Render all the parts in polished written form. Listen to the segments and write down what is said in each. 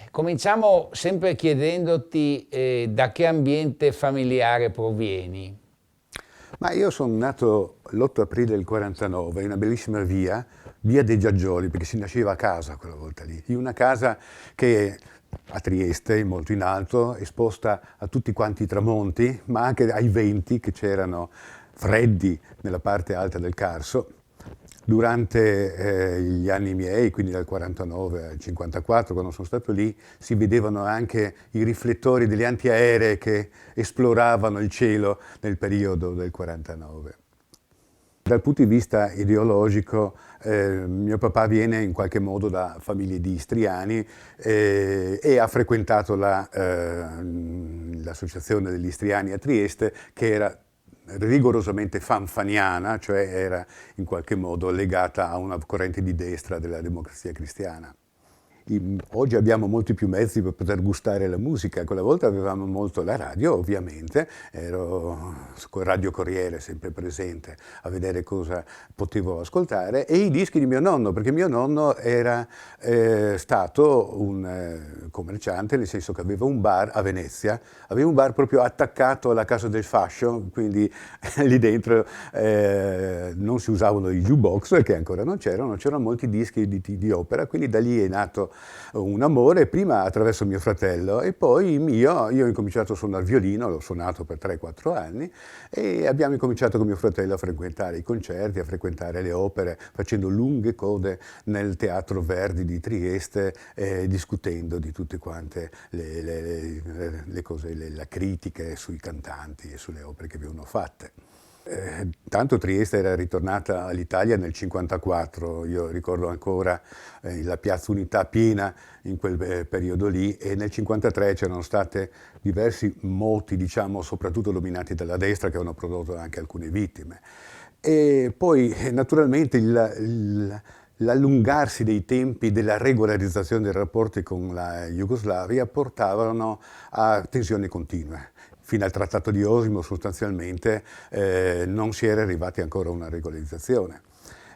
Cominciamo sempre chiedendoti da che ambiente familiare provieni. Ma io sono nato l'8 aprile del 49 in una bellissima via dei Giaggioli, perché si nasceva a casa quella volta lì, in una casa che a Trieste, molto in alto, esposta a tutti quanti i tramonti, ma anche ai venti che c'erano freddi nella parte alta del Carso. Durante gli anni miei, quindi dal 49 al 54, quando sono stato lì, si vedevano anche i riflettori degli antiaerei che esploravano il cielo nel periodo del 49. Dal punto di vista ideologico, mio papà viene in qualche modo da famiglie di istriani e ha frequentato l'associazione degli istriani a Trieste, che era rigorosamente fanfaniana, cioè era in qualche modo legata a una corrente di destra della Democrazia Cristiana. Oggi abbiamo molti più mezzi per poter gustare la musica. Quella volta avevamo molto la radio, ovviamente, ero con Radio Corriere sempre presente a vedere cosa potevo ascoltare, e i dischi di mio nonno, perché mio nonno era stato un commerciante, nel senso che aveva un bar a Venezia, aveva un bar proprio attaccato alla Casa del Fascio, quindi lì dentro non si usavano i jukebox, che ancora non c'erano molti dischi di opera, quindi da lì è nato un amore, prima attraverso mio fratello e poi io ho incominciato a suonare violino, l'ho suonato per 3-4 anni e abbiamo incominciato con mio fratello a frequentare i concerti, a frequentare le opere, facendo lunghe code nel Teatro Verdi di Trieste, discutendo di tutte quante le cose, le critiche sui cantanti e sulle opere che venivano fatte. Tanto Trieste era ritornata all'Italia nel 1954, io ricordo ancora la Piazza Unità piena in quel periodo lì, e nel 1953 c'erano stati diversi moti, diciamo, soprattutto dominati dalla destra, che hanno prodotto anche alcune vittime. E poi naturalmente l'allungarsi dei tempi della regolarizzazione dei rapporti con la Jugoslavia portavano a tensioni continue. Fino al Trattato di Osimo sostanzialmente non si era arrivati ancora a una regolarizzazione.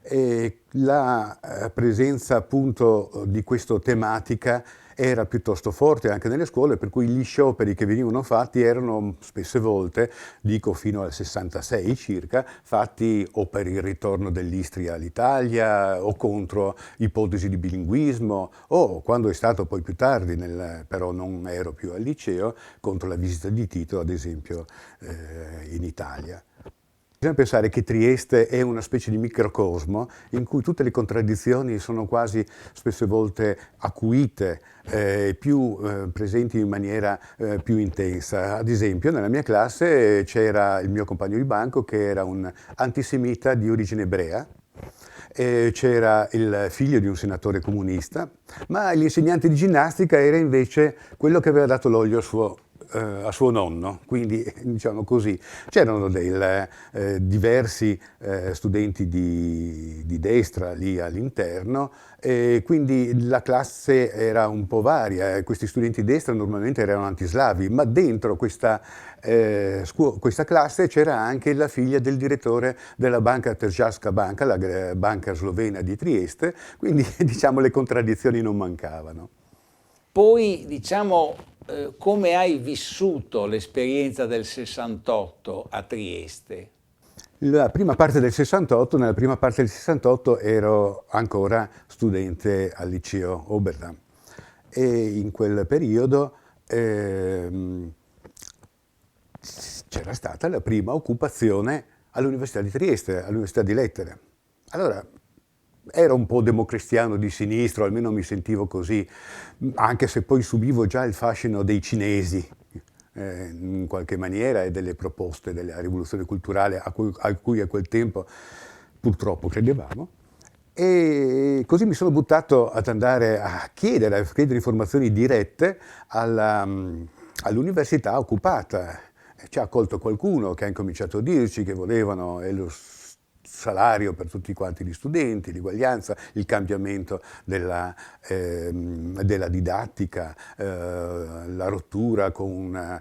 E la presenza appunto di questa tematica era piuttosto forte anche nelle scuole, per cui gli scioperi che venivano fatti erano spesse volte, dico fino al 66 circa, fatti o per il ritorno dell'Istria all'Italia o contro ipotesi di bilinguismo, o quando è stato poi più tardi, però non ero più al liceo, contro la visita di Tito ad esempio in Italia. Bisogna pensare che Trieste è una specie di microcosmo in cui tutte le contraddizioni sono quasi spesse volte acuite, più presenti in maniera più intensa. Ad esempio nella mia classe c'era il mio compagno di banco che era un antisemita di origine ebrea, c'era il figlio di un senatore comunista, ma l'insegnante di ginnastica era invece quello che aveva dato l'olio a suo nonno, quindi diciamo così. C'erano diversi studenti di destra lì all'interno, e quindi la classe era un po' varia. Questi studenti di destra normalmente erano antislavi, ma dentro questa classe c'era anche la figlia del direttore della banca Terjaška banka, la banca slovena di Trieste, quindi diciamo le contraddizioni non mancavano. Poi, diciamo, come hai vissuto l'esperienza del 68 a Trieste? Nella prima parte del 68 ero ancora studente al liceo Oberdan, e in quel periodo c'era stata la prima occupazione all'Università di Trieste, all'Università di Lettere. Allora, ero un po' democristiano di sinistra, almeno mi sentivo così, anche se poi subivo già il fascino dei cinesi, in qualche maniera, e delle proposte della rivoluzione culturale a cui a quel tempo purtroppo credevamo. E così mi sono buttato ad andare a chiedere informazioni dirette all'università occupata. Ci ha accolto qualcuno che ha incominciato a dirci che volevano salario per tutti quanti gli studenti, l'uguaglianza, il cambiamento della didattica, la rottura con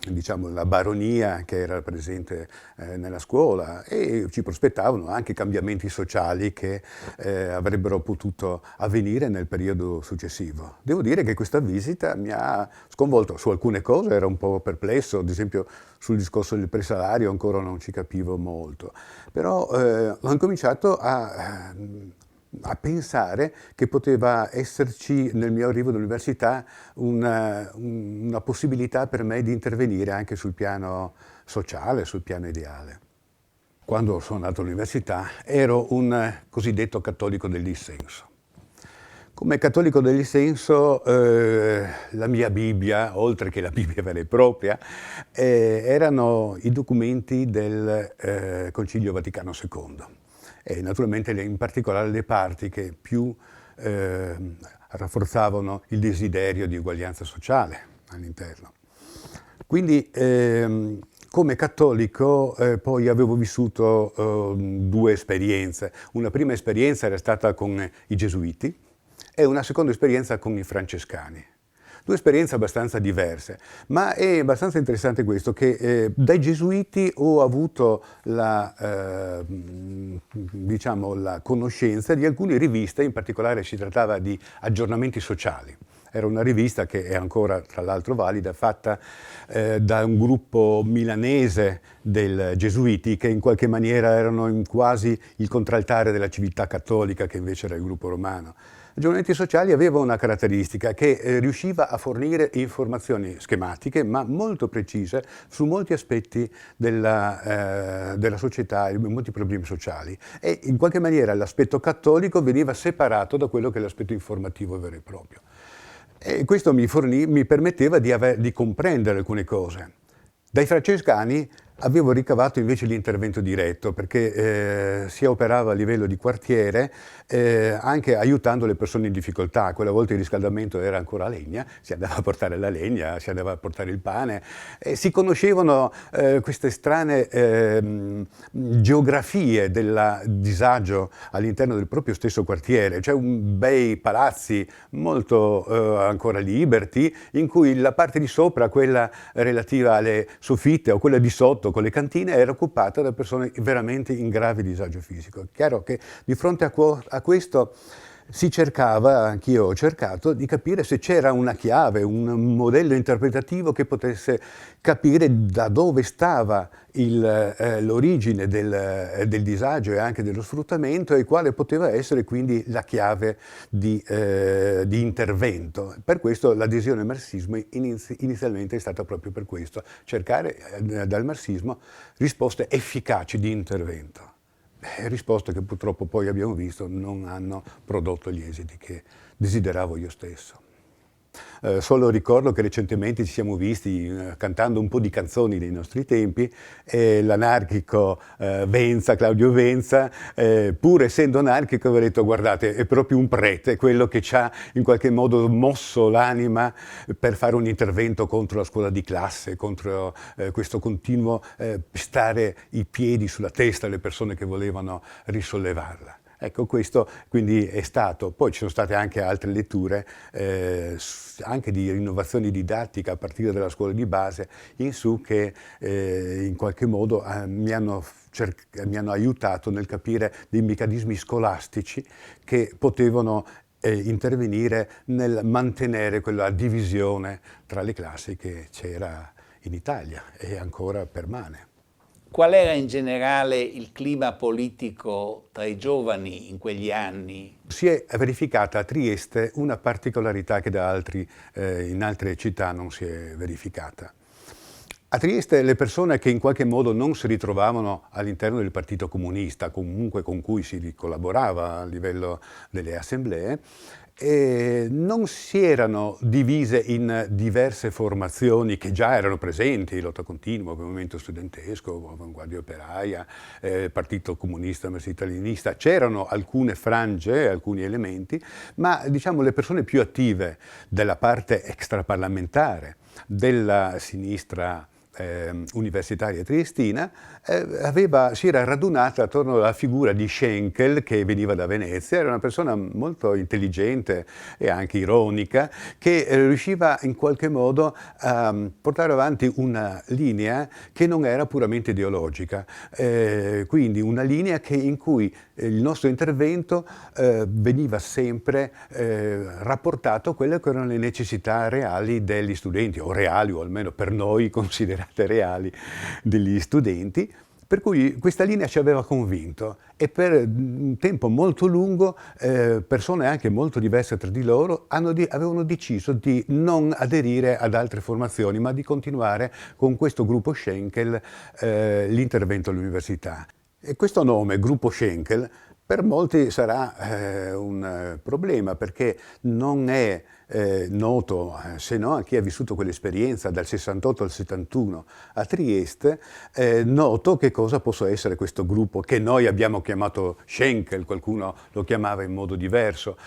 diciamo, la baronia che era presente nella scuola, e ci prospettavano anche cambiamenti sociali che avrebbero potuto avvenire nel periodo successivo. Devo dire che questa visita mi ha sconvolto su alcune cose, ero un po' perplesso, ad esempio sul discorso del presalario ancora non ci capivo molto, però ho incominciato a pensare che poteva esserci nel mio arrivo all'università una possibilità per me di intervenire anche sul piano sociale, sul piano ideale. Quando sono andato all'università ero un cosiddetto cattolico del dissenso. Come cattolico del dissenso, la mia Bibbia, oltre che la Bibbia vera e propria, erano i documenti del Concilio Vaticano II, e naturalmente in particolare le parti che più rafforzavano il desiderio di uguaglianza sociale all'interno. Quindi come cattolico poi avevo vissuto due esperienze. Una prima esperienza era stata con i Gesuiti, e una seconda esperienza con i francescani. Due esperienze abbastanza diverse, ma è abbastanza interessante questo, che dai Gesuiti ho avuto diciamo, la conoscenza di alcune riviste, in particolare si trattava di aggiornamenti sociali. Era una rivista che è ancora, tra l'altro, valida, fatta da un gruppo milanese dei Gesuiti, che in qualche maniera erano quasi il contraltare della civiltà cattolica, che invece era il gruppo romano. Aggiornamenti sociali aveva una caratteristica, che riusciva a fornire informazioni schematiche ma molto precise su molti aspetti della società e molti problemi sociali, e in qualche maniera l'aspetto cattolico veniva separato da quello che è l'aspetto informativo vero e proprio. E questo mi permetteva di comprendere alcune cose. Dai francescani avevo ricavato invece l'intervento diretto, perché si operava a livello di quartiere, anche aiutando le persone in difficoltà. Quella volta il riscaldamento era ancora a legna, si andava a portare la legna, si andava a portare il pane, e si conoscevano queste strane geografie del disagio all'interno del proprio stesso quartiere. Cioè bei palazzi molto ancora liberty, in cui la parte di sopra, quella relativa alle soffitte, o quella di sotto con le cantine, era occupata da persone veramente in grave disagio fisico. È chiaro che di fronte a questo si cercava, anch'io ho cercato, di capire se c'era una chiave, un modello interpretativo che potesse capire da dove stava l'origine del disagio e anche dello sfruttamento, e quale poteva essere quindi la chiave di intervento. Per questo l'adesione al marxismo inizialmente è stata proprio per questo, cercare dal marxismo risposte efficaci di intervento. Risposte che purtroppo poi abbiamo visto non hanno prodotto gli esiti che desideravo io stesso. Solo ricordo che recentemente ci siamo visti cantando un po' di canzoni dei nostri tempi, e l'anarchico Claudio Venza, pur essendo anarchico, aveva detto: guardate, è proprio un prete quello che ci ha in qualche modo mosso l'anima per fare un intervento contro la scuola di classe, contro questo continuo stare i piedi sulla testa alle persone che volevano risollevarla. Ecco, questo quindi è stato. Poi ci sono state anche altre letture, anche di rinnovazione didattica a partire dalla scuola di base in su, che in qualche modo mi hanno aiutato nel capire dei meccanismi scolastici che potevano intervenire nel mantenere quella divisione tra le classi che c'era in Italia e ancora permane. Qual era in generale il clima politico tra i giovani in quegli anni? Si è verificata a Trieste una particolarità che in altre città non si è verificata. A Trieste le persone che in qualche modo non si ritrovavano all'interno del Partito Comunista, comunque con cui si collaborava a livello delle assemblee, non si erano divise in diverse formazioni che già erano presenti: lotta continua, movimento studentesco, avanguardia operaia, partito comunista, marxista-leninista. C'erano alcune frange, alcuni elementi, ma diciamo le persone più attive della parte extraparlamentare, della sinistra universitaria triestina, si era radunata attorno alla figura di Schenkel, che veniva da Venezia. Era una persona molto intelligente e anche ironica, che riusciva in qualche modo a portare avanti una linea che non era puramente ideologica, quindi una linea in cui il nostro intervento veniva sempre rapportato a quelle che erano le necessità reali degli studenti, o reali, o almeno per noi considerate reali, degli studenti. Per cui questa linea ci aveva convinto e per un tempo molto lungo persone anche molto diverse tra di loro avevano deciso di non aderire ad altre formazioni, ma di continuare con questo gruppo Schenkel l'intervento all'università. E questo nome, gruppo Schenkel, per molti sarà un problema, perché non è noto, se no a chi ha vissuto quell'esperienza dal 68 al 71 a Trieste, noto che cosa possa essere questo gruppo che noi abbiamo chiamato Schenkel, qualcuno lo chiamava in modo diverso.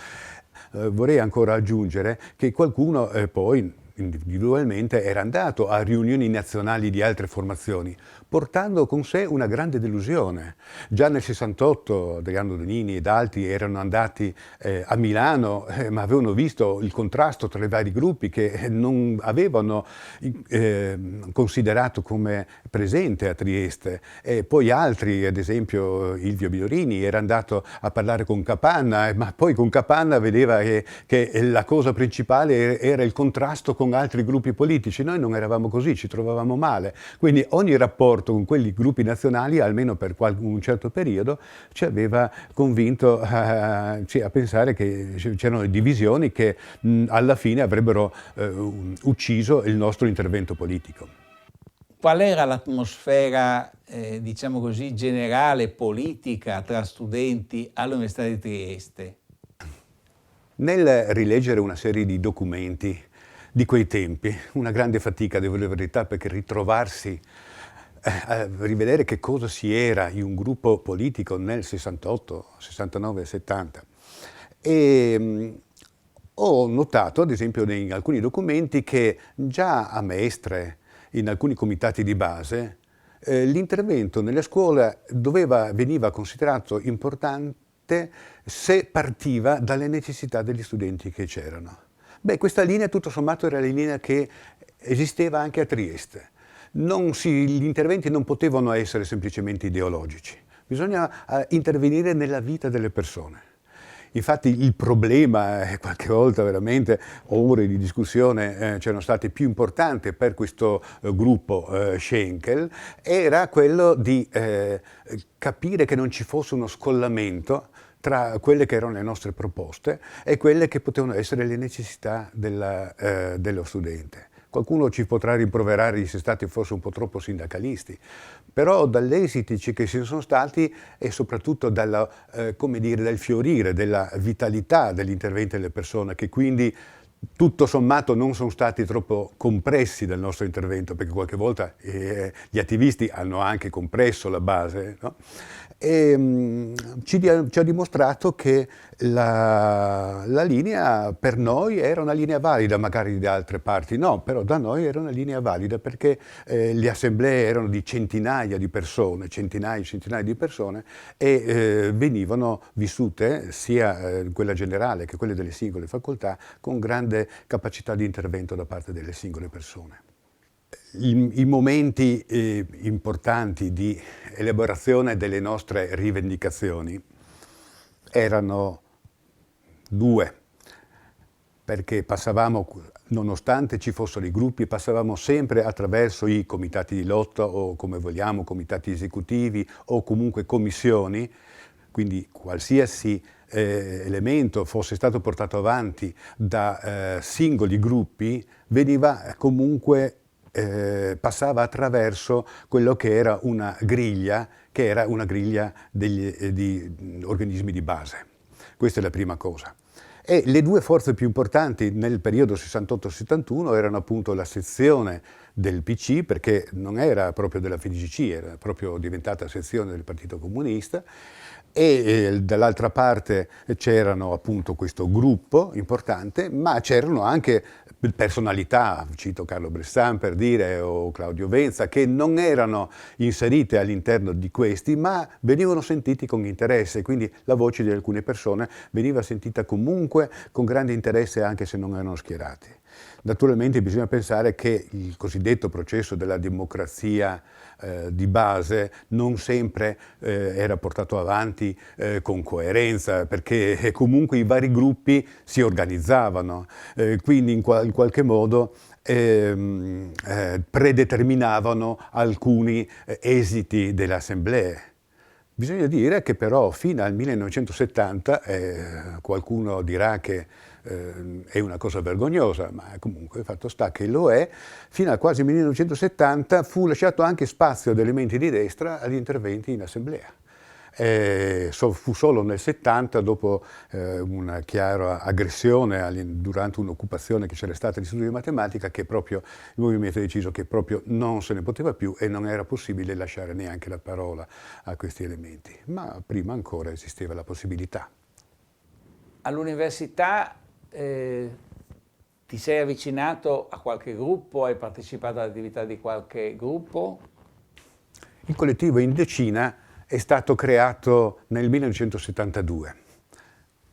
Vorrei ancora aggiungere che qualcuno poi individualmente era andato a riunioni nazionali di altre formazioni, portando con sé una grande delusione. Già nel 68 Adriano Donini ed altri erano andati a Milano, ma avevano visto il contrasto tra i vari gruppi che non avevano considerato come presente a Trieste. E poi altri, ad esempio Ilvio Biorini, era andato a parlare con Capanna, ma poi con Capanna vedeva che la cosa principale era il contrasto con altri gruppi politici. Noi non eravamo così, ci trovavamo male. Quindi ogni rapporto con quelli gruppi nazionali, almeno per un certo periodo, ci aveva convinto a pensare che c'erano divisioni che alla fine avrebbero ucciso il nostro intervento politico. Qual era l'atmosfera, diciamo così, generale, politica tra studenti all'Università di Trieste? Nel rileggere una serie di documenti di quei tempi, una grande fatica, devo dire la verità, perché ritrovarsi a rivedere che cosa si era in un gruppo politico nel 68, 69 e 70. E ho notato, ad esempio, in alcuni documenti che già a Mestre, in alcuni comitati di base, l'intervento nelle scuole veniva considerato importante se partiva dalle necessità degli studenti che c'erano. Beh, questa linea tutto sommato era la linea che esisteva anche a Trieste. Gli interventi non potevano essere semplicemente ideologici, bisogna intervenire nella vita delle persone. Infatti il problema, qualche volta veramente ore di discussione c'erano state più importanti per questo gruppo Schenkel, era quello di capire che non ci fosse uno scollamento tra quelle che erano le nostre proposte e quelle che potevano essere le necessità dello studente. Qualcuno ci potrà rimproverare di essere stati forse un po' troppo sindacalisti, però dagli esiti che ci sono stati e soprattutto dal fiorire, della vitalità degli interventi delle persone, che quindi tutto sommato non sono stati troppo compressi dal nostro intervento, perché qualche volta gli attivisti hanno anche compresso la base, no? E ci ha dimostrato che la linea per noi era una linea valida, magari da altre parti no, però da noi era una linea valida, perché le assemblee erano di centinaia di persone, centinaia di persone, e venivano vissute sia quella generale che quelle delle singole facoltà con grande capacità di intervento da parte delle singole persone. I momenti importanti di elaborazione delle nostre rivendicazioni erano due, perché passavamo, nonostante ci fossero i gruppi, passavamo sempre attraverso i comitati di lotta, o come vogliamo, comitati esecutivi, o comunque commissioni, quindi qualsiasi elemento fosse stato portato avanti da singoli gruppi, veniva comunque passava attraverso quello che era una griglia di organismi di base. Questa è la prima cosa. E le due forze più importanti nel periodo 68-71 erano appunto la sezione del PC, perché non era proprio della FIGC, era proprio diventata sezione del Partito Comunista, e dall'altra parte c'erano appunto questo gruppo importante, ma c'erano anche personalità, cito Carlo Bressan per dire, o Claudio Venza, che non erano inserite all'interno di questi, ma venivano sentiti con interesse, quindi la voce di alcune persone veniva sentita comunque con grande interesse anche se non erano schierati. Naturalmente bisogna pensare che il cosiddetto processo della democrazia di base non sempre era portato avanti con coerenza, perché comunque i vari gruppi si organizzavano, quindi in qualche modo predeterminavano alcuni esiti delle assemblee. Bisogna dire che però fino al 1970, qualcuno dirà che è una cosa vergognosa, ma comunque fatto sta che lo è, fino a quasi 1970 fu lasciato anche spazio ad elementi di destra agli interventi in assemblea. Fu solo nel 70, dopo una chiara aggressione durante un'occupazione che c'era stata di studio di matematica, che proprio il movimento ha deciso che proprio non se ne poteva più e non era possibile lasciare neanche la parola a questi elementi. Ma prima ancora esisteva la possibilità. All'università ti sei avvicinato a qualche gruppo? Hai partecipato all'attività di qualche gruppo? Il collettivo Indecina è stato creato nel 1972.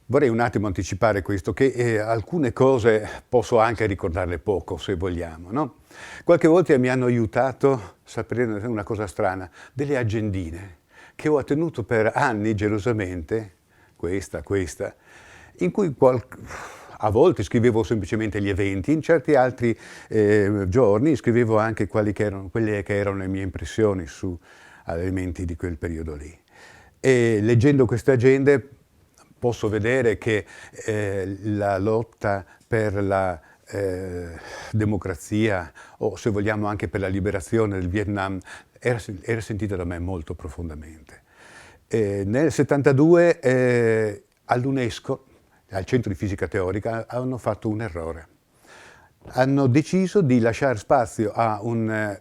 Vorrei un attimo anticipare questo, che alcune cose posso anche ricordarle poco, se vogliamo, no? Qualche volta mi hanno aiutato, sapere una cosa strana, delle agendine che ho tenuto per anni gelosamente, questa, in cui a volte scrivevo semplicemente gli eventi, in certi altri giorni scrivevo anche quelle che erano le mie impressioni su elementi di quel periodo lì. E leggendo queste agende posso vedere che la lotta per la democrazia, o se vogliamo anche per la liberazione del Vietnam, era sentita da me molto profondamente. Nel 72 all'UNESCO, al Centro di Fisica Teorica, hanno fatto un errore. Hanno deciso di lasciare spazio a un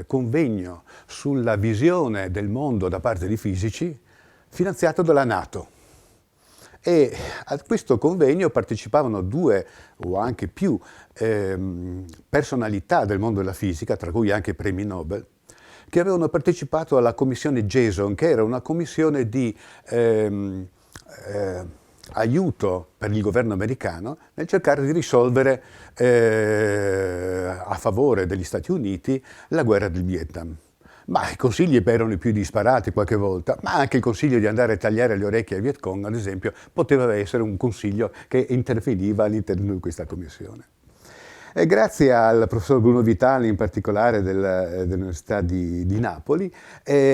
convegno sulla visione del mondo da parte di fisici finanziato dalla NATO. E a questo convegno partecipavano 2 o anche più personalità del mondo della fisica, tra cui anche premi Nobel, che avevano partecipato alla commissione JASON, che era una commissione di aiuto per il governo americano nel cercare di risolvere a favore degli Stati Uniti la guerra del Vietnam. Ma i consigli erano i più disparati qualche volta, ma anche il consiglio di andare a tagliare le orecchie ai Viet Cong, ad esempio, poteva essere un consiglio che interveniva all'interno di questa commissione. E grazie al professor Bruno Vitali, in particolare dell'Università di Napoli,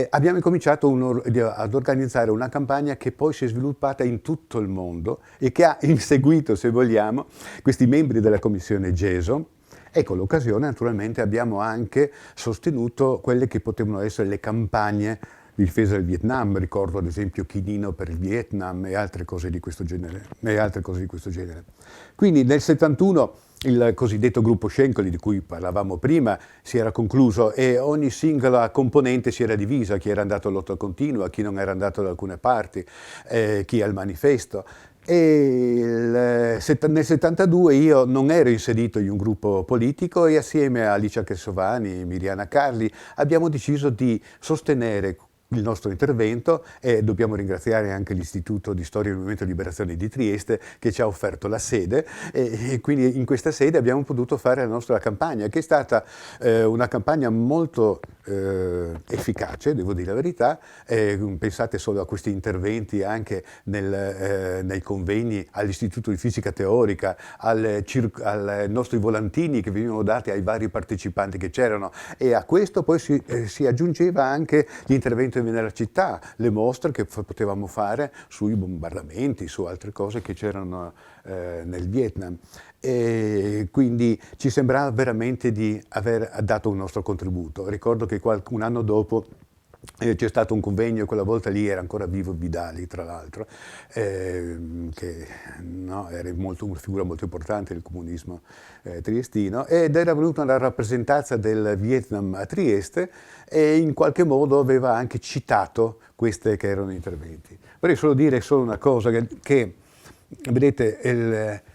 abbiamo cominciato ad organizzare una campagna che poi si è sviluppata in tutto il mondo e che ha inseguito, se vogliamo, questi membri della commissione JASON. E con l'occasione, naturalmente, abbiamo anche sostenuto quelle che potevano essere le campagne di difesa del Vietnam, ricordo ad esempio Chinino per il Vietnam e altre cose di questo genere. Quindi nel 71 il cosiddetto gruppo Schenkel, di cui parlavamo prima, si era concluso e ogni singola componente si era divisa, chi era andato a lotta continua, chi non era andato da alcune parti, chi al manifesto. E nel 72 io non ero inserito in un gruppo politico e assieme a Alicia Chessovani e Miriana Carli abbiamo deciso di sostenere il nostro intervento e dobbiamo ringraziare anche l'Istituto di Storia del Movimento di Liberazione di Trieste che ci ha offerto la sede e quindi in questa sede abbiamo potuto fare la nostra campagna, che è stata una campagna molto efficace, devo dire la verità. Pensate solo a questi interventi anche nei convegni all'Istituto di Fisica Teorica, ai nostri volantini che venivano dati ai vari partecipanti che c'erano, e a questo poi si aggiungeva anche l'intervento nella città, le mostre che potevamo fare sui bombardamenti, su altre cose che c'erano nel Vietnam. E quindi ci sembrava veramente di aver dato un nostro contributo. Ricordo che un anno dopo C'è stato un convegno, quella volta lì era ancora vivo Vidali, tra l'altro, che no, era una figura molto importante del comunismo triestino, ed era venuta una rappresentanza del Vietnam a Trieste e in qualche modo aveva anche citato questi che erano interventi. Vorrei solo dire una cosa, che vedete,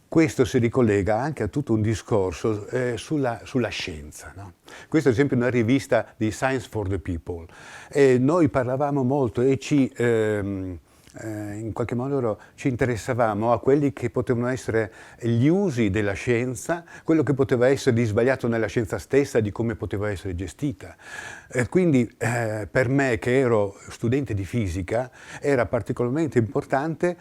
questo si ricollega anche a tutto un discorso sulla scienza. No? Questa è ad esempio una rivista di Science for the People. E noi parlavamo molto e in qualche modo ci interessavamo a quelli che potevano essere gli usi della scienza, quello che poteva essere di sbagliato nella scienza stessa, di come poteva essere gestita. Quindi per me, che ero studente di fisica, era particolarmente importante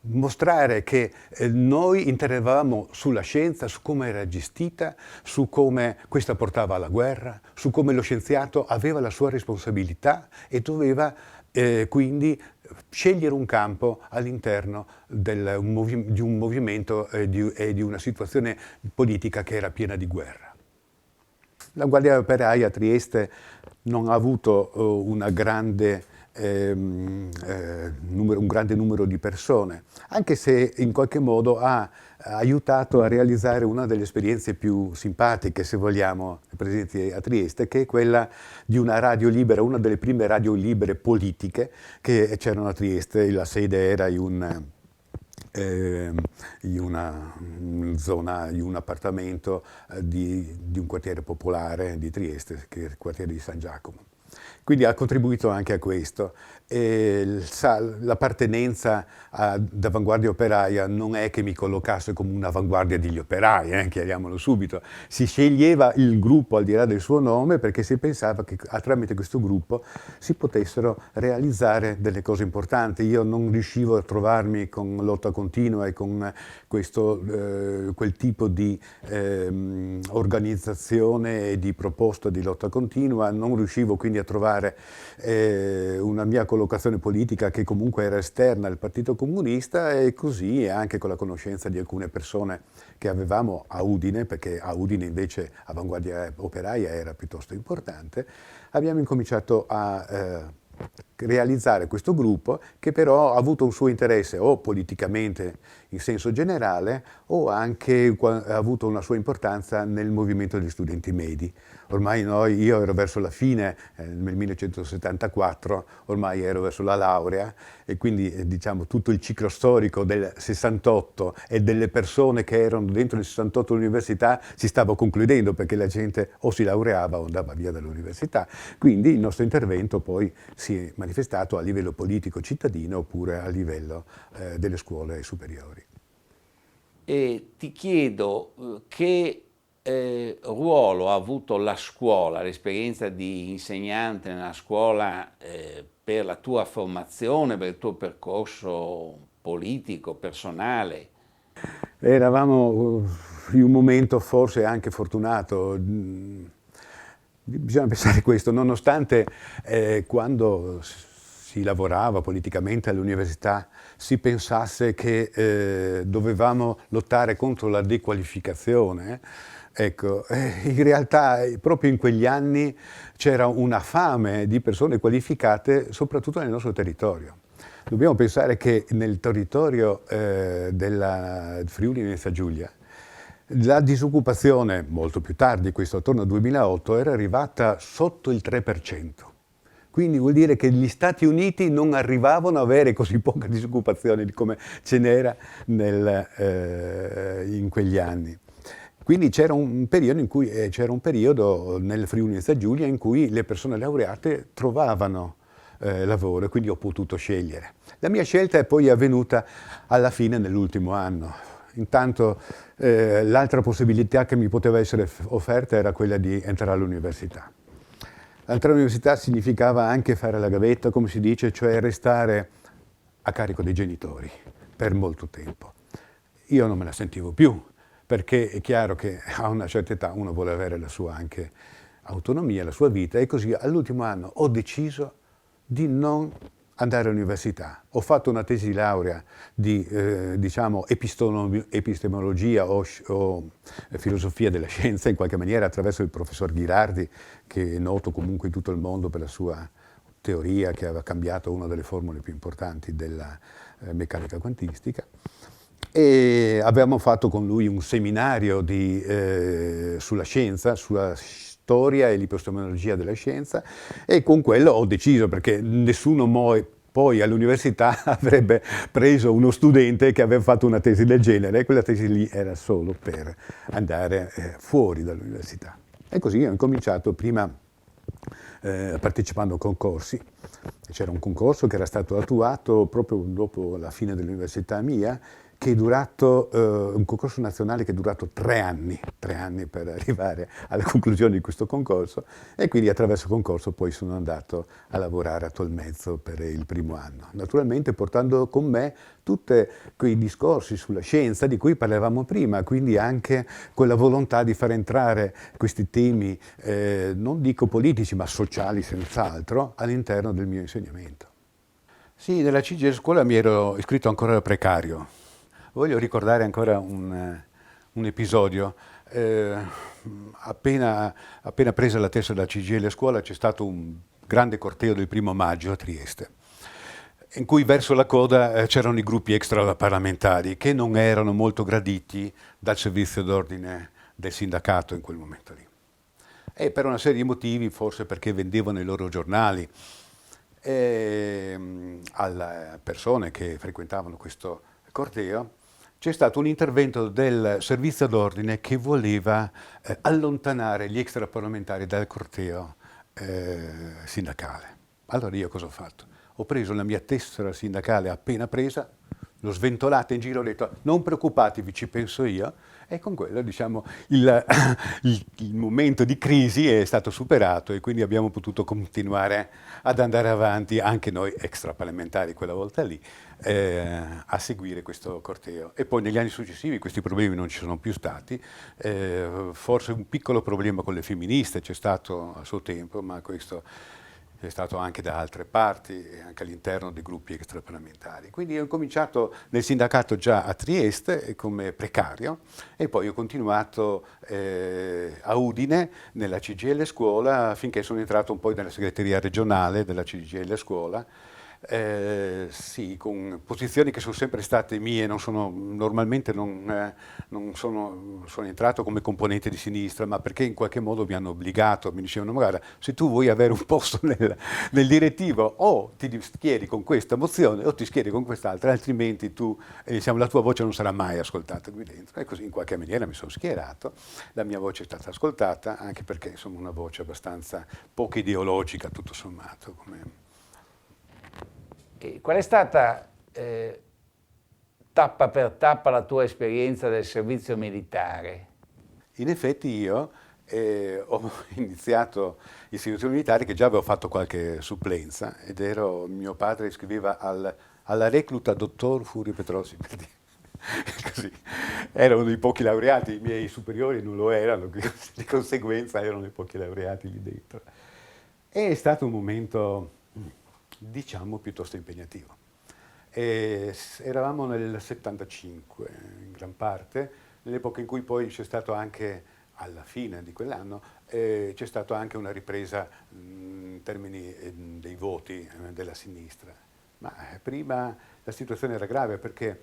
mostrare che noi intervenivamo sulla scienza, su come era gestita, su come questa portava alla guerra, su come lo scienziato aveva la sua responsabilità e doveva quindi scegliere un campo all'interno di un movimento e di una situazione politica che era piena di guerra. La Guardia Operaia a Trieste non ha avuto un grande numero di persone, anche se in qualche modo ha aiutato a realizzare una delle esperienze più simpatiche, se vogliamo, presenti a Trieste, che è quella di una radio libera, una delle prime radio libere politiche che c'erano a Trieste. La sede era in una zona, in un appartamento di un quartiere popolare di Trieste, che è il quartiere di San Giacomo. Quindi ha contribuito anche a questo. L'appartenenza ad Avanguardia Operaia non è che mi collocasse come un'avanguardia degli operai, chiariamolo subito. Si sceglieva il gruppo al di là del suo nome perché si pensava che tramite questo gruppo si potessero realizzare delle cose importanti. Io non riuscivo a trovarmi con lotta continua e con quel tipo di organizzazione e di proposta di lotta continua, non riuscivo quindi a trovare una mia collocazione politica che comunque era esterna al Partito Comunista, e così anche con la conoscenza di alcune persone che avevamo a Udine, perché a Udine invece Avanguardia Operaia era piuttosto importante, abbiamo incominciato a realizzare questo gruppo, che però ha avuto un suo interesse o politicamente in senso generale o anche ha avuto una sua importanza nel movimento degli studenti medi. Ormai io ero verso la fine, nel 1974, ormai ero verso la laurea, e quindi diciamo tutto il ciclo storico del 68 e delle persone che erano dentro il 68 all'università si stava concludendo, perché la gente o si laureava o andava via dall'università. Quindi il nostro intervento poi si è manifestato a livello politico cittadino oppure a livello delle scuole superiori. E ti chiedo che ruolo ha avuto la scuola, l'esperienza di insegnante nella scuola per la tua formazione, per il tuo percorso politico, personale? Eravamo in un momento forse anche fortunato. Bisogna pensare questo, nonostante quando si lavorava politicamente all'università si pensasse che dovevamo lottare contro la dequalificazione, ecco, in realtà proprio in quegli anni c'era una fame di persone qualificate soprattutto nel nostro territorio. Dobbiamo pensare che nel territorio della Friuli Venezia Giulia la disoccupazione, molto più tardi, questo attorno al 2008, era arrivata sotto il 3%. Quindi vuol dire che gli Stati Uniti non arrivavano ad avere così poca disoccupazione come ce n'era in quegli anni. Quindi c'era un periodo nel Friuli Venezia Giulia in cui le persone laureate trovavano lavoro, e quindi ho potuto scegliere. La mia scelta è poi avvenuta alla fine dell'ultimo anno. Intanto l'altra possibilità che mi poteva essere offerta era quella di entrare all'università. Entrare all'università significava anche fare la gavetta, come si dice, cioè restare a carico dei genitori per molto tempo. Io non me la sentivo più, perché è chiaro che a una certa età uno vuole avere la sua anche autonomia, la sua vita, e così all'ultimo anno ho deciso di non andare all'università. Ho fatto una tesi di laurea di diciamo epistemologia o filosofia della scienza, in qualche maniera, attraverso il professor Ghirardi, che è noto comunque in tutto il mondo per la sua teoria che aveva cambiato una delle formule più importanti della meccanica quantistica. E avevamo fatto con lui un seminario sulla scienza, sulla storia e l'epistemologia della scienza, e con quello ho deciso, perché nessuno poi all'università avrebbe preso uno studente che aveva fatto una tesi del genere, e quella tesi lì era solo per andare fuori dall'università. E così ho incominciato prima partecipando a concorsi. C'era un concorso che era stato attuato proprio dopo la fine dell'università mia, che è durato, un concorso nazionale che è durato 3 anni per arrivare alla conclusione di questo concorso, e quindi attraverso il concorso poi sono andato a lavorare a Tolmezzo per il primo anno. Naturalmente portando con me tutti quei discorsi sulla scienza di cui parlavamo prima, quindi anche quella volontà di far entrare questi temi, non dico politici, ma sociali senz'altro, all'interno del mio insegnamento. Sì, nella CGIL scuola mi ero iscritto ancora da precario. Voglio ricordare ancora un episodio. Appena presa la testa della CGIL scuola c'è stato un grande corteo del 1° maggio a Trieste, in cui verso la coda c'erano i gruppi extraparlamentari che non erano molto graditi dal servizio d'ordine del sindacato in quel momento lì. E per una serie di motivi, forse perché vendevano i loro giornali alle persone che frequentavano questo corteo, c'è stato un intervento del servizio d'ordine che voleva allontanare gli extraparlamentari dal corteo sindacale. Allora io cosa ho fatto? Ho preso la mia tessera sindacale appena presa, l'ho sventolata in giro, ho detto non preoccupatevi, ci penso io, e con quello diciamo il momento di crisi è stato superato, e quindi abbiamo potuto continuare ad andare avanti anche noi extraparlamentari quella volta lì, a seguire questo corteo. E poi negli anni successivi questi problemi non ci sono più stati, forse un piccolo problema con le femministe c'è stato a suo tempo, ma questo è stato anche da altre parti, anche all'interno dei gruppi extraparlamentari. Quindi ho cominciato nel sindacato già a Trieste come precario, e poi ho continuato a Udine nella CGIL scuola finché sono entrato un po' nella segreteria regionale della CGIL scuola. Sì, con posizioni che sono sempre state mie, normalmente non sono entrato come componente di sinistra, ma perché in qualche modo mi hanno obbligato, mi dicevano guarda, se tu vuoi avere un posto nel direttivo o ti schieri con questa mozione o ti schieri con quest'altra, altrimenti la tua voce non sarà mai ascoltata qui dentro. E così in qualche maniera mi sono schierato, la mia voce è stata ascoltata, anche perché insomma una voce abbastanza poco ideologica tutto sommato. Qual è stata tappa per tappa la tua esperienza del servizio militare? In effetti io ho iniziato il servizio militare che già avevo fatto qualche supplenza, ed mio padre iscriveva alla recluta dottor Furio Petrosi, per dire. Così. Ero uno dei pochi laureati, i miei superiori non lo erano, di conseguenza erano i pochi laureati lì dentro. È stato un momento, diciamo, piuttosto impegnativo. Eravamo nel 75 in gran parte, nell'epoca in cui poi c'è stato anche, alla fine di quell'anno, c'è stata anche una ripresa in termini dei voti della sinistra. Ma prima la situazione era grave, perché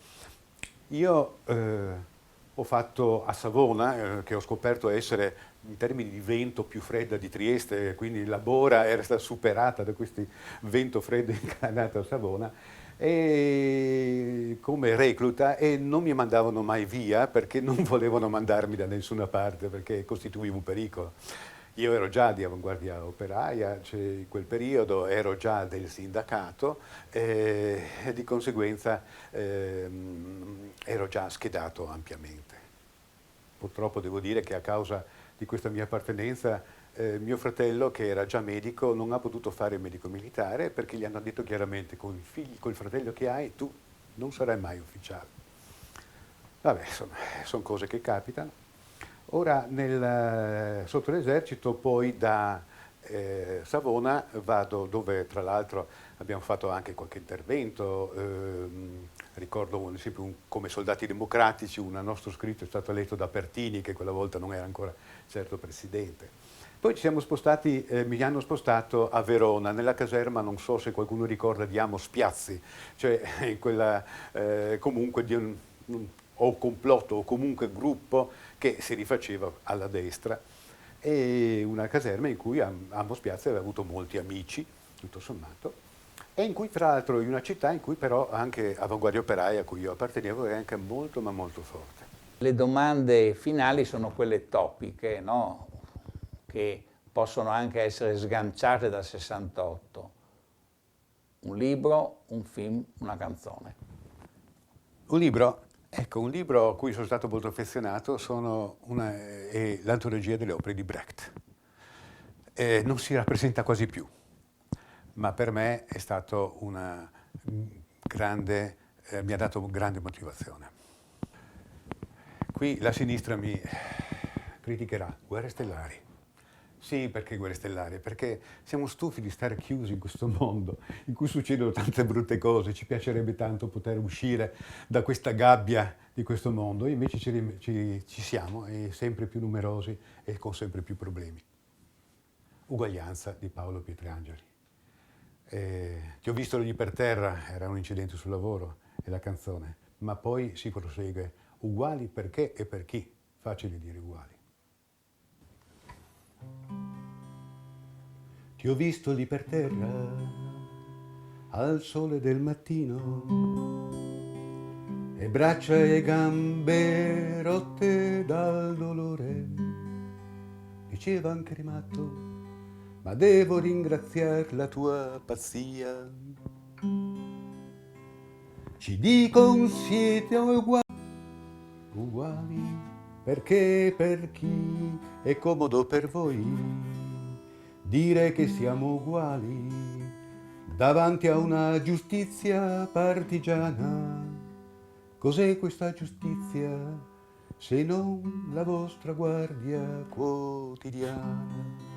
io ho fatto a Savona, che ho scoperto essere in termini di vento più fredda di Trieste, quindi la Bora era stata superata da questo vento freddo incanalato a Savona, e come recluta, e non mi mandavano mai via perché non volevano mandarmi da nessuna parte, perché costituivo un pericolo. Io ero già di Avanguardia Operaia, in quel periodo ero già del sindacato, e di conseguenza ero già schedato ampiamente. Purtroppo devo dire che a causa di questa mia appartenenza, mio fratello, che era già medico, non ha potuto fare il medico militare, perché gli hanno detto chiaramente: col fratello che hai tu non sarai mai ufficiale. Vabbè, insomma, sono cose che capitano. Ora, sotto l'esercito, poi da Savona vado dove tra l'altro abbiamo fatto anche qualche intervento, ricordo ad esempio come Soldati Democratici, un nostro scritto è stato letto da Pertini che quella volta non era ancora certo presidente. Poi ci siamo spostati, mi hanno spostato a Verona, nella caserma, non so se qualcuno ricorda, di Amos Piazzi, cioè in quella comunque di o complotto o comunque gruppo che si rifaceva alla destra, e una caserma in cui Amos Piazzi aveva avuto molti amici, tutto sommato, e in cui tra l'altro in una città in cui però anche Avanguardia Operaia, a cui io appartenevo, è anche molto ma molto forte. Le domande finali sono quelle topiche, no? Che possono anche essere sganciate dal 68. Un libro, un film, una canzone. Un libro? Ecco, un libro a cui sono stato molto affezionato è l'antologia delle opere di Brecht. Non si rappresenta quasi più, ma per me è stato una grande, mi ha dato grande motivazione. Qui la sinistra mi criticherà, guerre stellari. Sì, perché guerre stellari? Perché siamo stufi di stare chiusi in questo mondo in cui succedono tante brutte cose, ci piacerebbe tanto poter uscire da questa gabbia di questo mondo, e invece ci siamo, e sempre più numerosi e con sempre più problemi. Uguaglianza di Paolo Pietrangeli. Ti ho visto lì per terra, era un incidente sul lavoro, è la canzone, ma poi si prosegue, uguali perché e per chi, facile dire uguali. Ti ho visto lì per terra, al sole del mattino, e braccia e gambe rotte dal dolore. Diceva anche Rimatto, ma devo ringraziar la tua pazzia. Ci dicono siete uguali, perché per chi è comodo per voi dire che siamo uguali davanti a una giustizia partigiana. Cos'è questa giustizia se non la vostra guardia quotidiana?